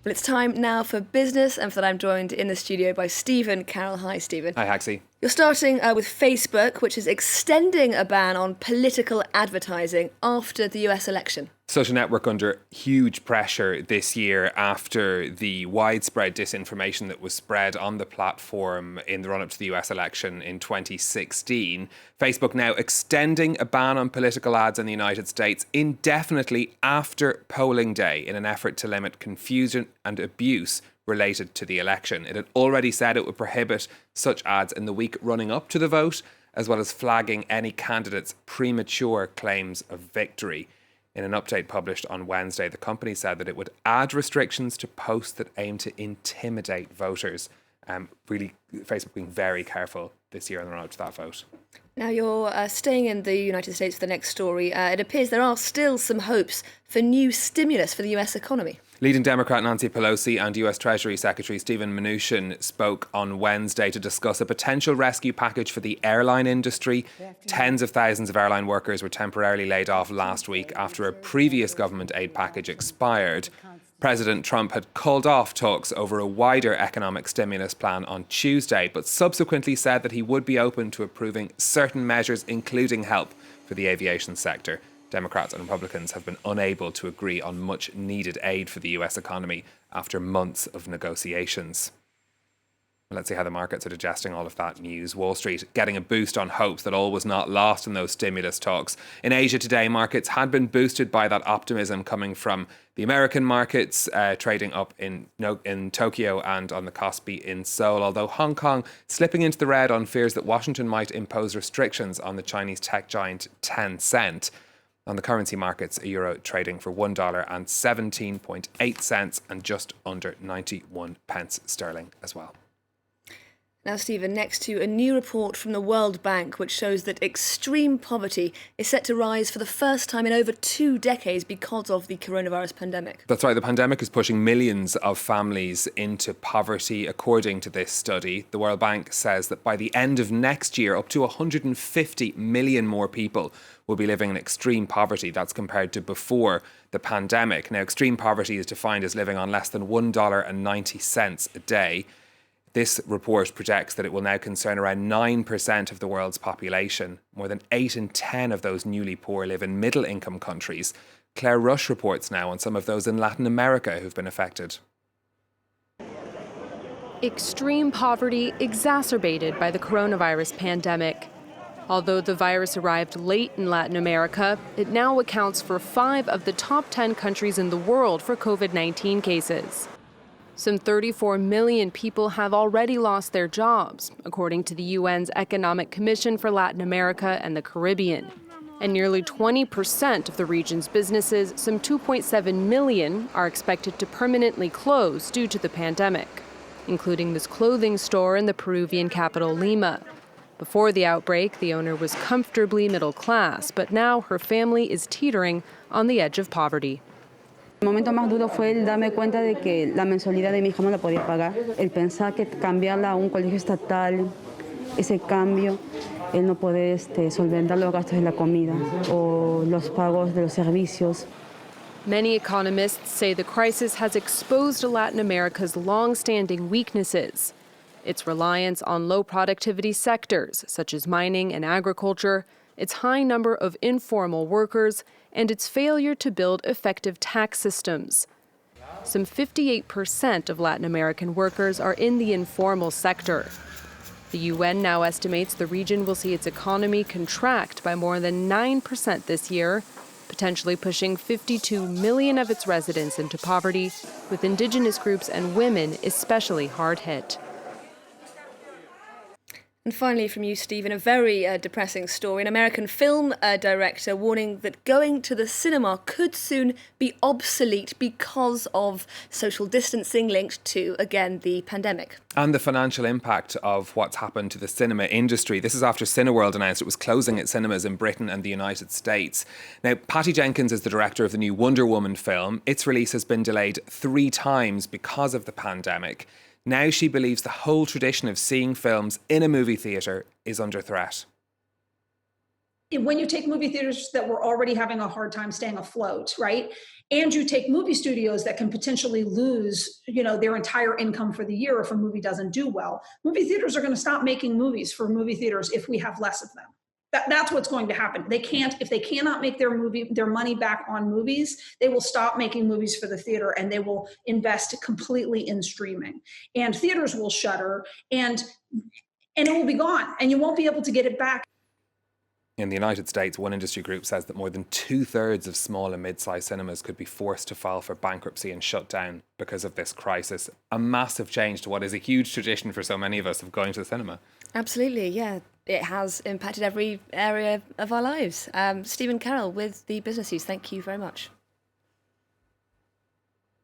Well, it's time now for business, and for that I'm joined in the studio by Stephen Carroll. Hi, Stephen. Hi, Haxie. You're starting with Facebook, which is extending a ban on political advertising after the US election. Social network under huge pressure this year after the widespread disinformation that was spread on the platform in the run-up to the US election in 2016. Facebook now extending a ban on political ads in the United States indefinitely after polling day in an effort to limit confusion and abuse related to the election. It had already said it would prohibit such ads in the week running up to the vote, as well as flagging any candidate's premature claims of victory. In an update published on Wednesday, the company said that it would add restrictions to posts that aim to intimidate voters. Really, Facebook being very careful this year in the run-up to that vote. Now, you're staying in the United States for the next story. It appears there are still some hopes for new stimulus for the US economy. Leading Democrat Nancy Pelosi and US Treasury Secretary Steven Mnuchin spoke on Wednesday to discuss a potential rescue package for the airline industry. Tens of thousands of airline workers were temporarily laid off last week after a previous government aid package expired. President Trump had called off talks over a wider economic stimulus plan on Tuesday, but subsequently said that he would be open to approving certain measures, including help for the aviation sector. Democrats and Republicans have been unable to agree on much needed aid for the US economy after months of negotiations. Let's see how the markets are digesting all of that news. Wall Street getting a boost on hopes that all was not lost in those stimulus talks. In Asia today, markets had been boosted by that optimism coming from the American markets, trading up in Tokyo and on the Kospi in Seoul, although Hong Kong slipping into the red on fears that Washington might impose restrictions on the Chinese tech giant Tencent. On the currency markets, a euro trading for $1.17.8 and just under 91 pence sterling as well. Now, Stephen, next to a new report from the World Bank which shows that extreme poverty is set to rise for the first time in over 2 decades because of the coronavirus pandemic. That's right. The pandemic is pushing millions of families into poverty, according to this study. The World Bank says that by the end of next year, up to 150 million more people will be living in extreme poverty. That's compared to before the pandemic. Now, extreme poverty is defined as living on less than $1.90 a day. This report projects that it will now concern around 9% of the world's population. More than 8 in 10 of those newly poor live in middle-income countries. Claire Rush reports now on some of those in Latin America who've been affected. Extreme poverty exacerbated by the coronavirus pandemic. Although the virus arrived late in Latin America, it now accounts for 5 of the top 10 countries in the world for COVID-19 cases. Some 34 million people have already lost their jobs, according to the UN's Economic Commission for Latin America and the Caribbean. And nearly 20% of the region's businesses, some 2.7 million, are expected to permanently close due to the pandemic, including this clothing store in the Peruvian capital, Lima. Before the outbreak, the owner was comfortably middle class, but now her family is teetering on the edge of poverty. El momento más duro fue el darme cuenta de que la mensualidad de mi hija no la podía pagar. El pensar que cambiarla a un colegio estatal, ese cambio, el no poder solventar los gastos de la comida o los pagos de los servicios. Many economists say the crisis has exposed Latin America's long-standing weaknesses. Its reliance on low-productivity sectors, such as mining and agriculture, its high number of informal workers, and its failure to build effective tax systems. Some 58% of Latin American workers are in the informal sector. The UN now estimates the region will see its economy contract by more than 9% this year, potentially pushing 52 million of its residents into poverty, with indigenous groups and women especially hard hit. And finally from you, Stephen, a very depressing story. An American film director warning that going to the cinema could soon be obsolete because of social distancing linked to, again, the pandemic. And the financial impact of what's happened to the cinema industry. This is after Cineworld announced it was closing its cinemas in Britain and the United States. Now, Patty Jenkins is the director of the new Wonder Woman film. Its release has been delayed 3 times because of the pandemic. Now she believes the whole tradition of seeing films in a movie theatre is under threat. when you take movie theaters that were already having a hard time staying afloat, right? And you take movie studios that can potentially lose, their entire income for the year if a movie doesn't do well. Movie theaters are going to stop making movies for movie theaters if we have less of them. That's what's going to happen. If they cannot make their money back on movies, they will stop making movies for the theater and they will invest completely in streaming. And theaters will shutter and it will be gone and you won't be able to get it back. In the United States, one industry group says that more than 2/3 of small and mid-sized cinemas could be forced to file for bankruptcy and shut down because of this crisis. A massive change to what is a huge tradition for so many of us of going to the cinema. Absolutely, yeah. It has impacted every area of our lives. Stephen Carroll with the Business News, thank you very much.